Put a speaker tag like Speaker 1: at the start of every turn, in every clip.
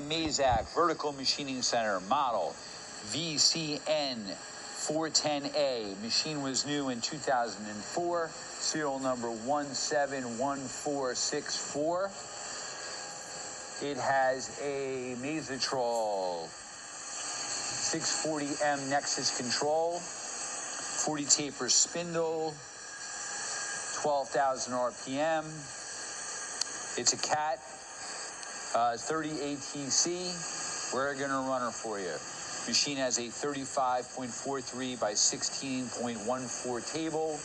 Speaker 1: Mazak Vertical Machining Center model VCN 410A. Machine was new in 2004, serial number 171464. It has a Mazak 640M Nexus control, 40 taper spindle, 12,000 RPM. It's a CAT, 30 ATC. We're going to run her for you. Machine has a 35.43 by 16.14 table.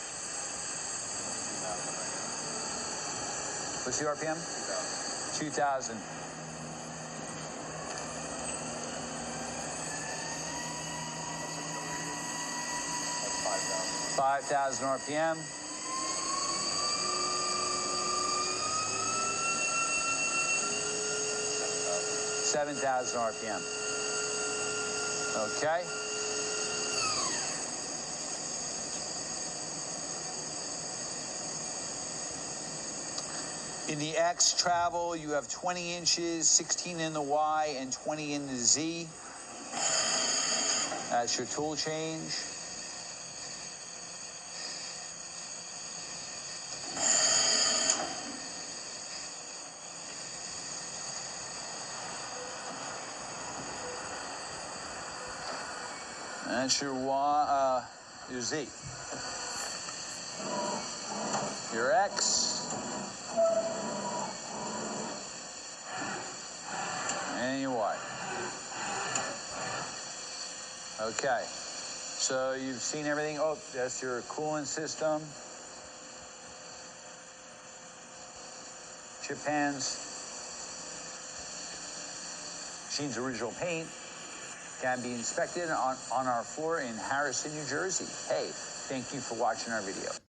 Speaker 1: What's the RPM? 2,000. 5,000 RPM. 7,000 RPM. Okay. In the X travel, you have 20 inches, 16 in the Y, and 20 in the Z. That's your tool change. That's your Y, your Z. Your X. And your Y. Okay. So you've seen everything. Oh, that's your coolant system. Chip pans. Machine's original paint. Can be inspected on our floor in Harrison, New Jersey. Hey, thank you for watching our video.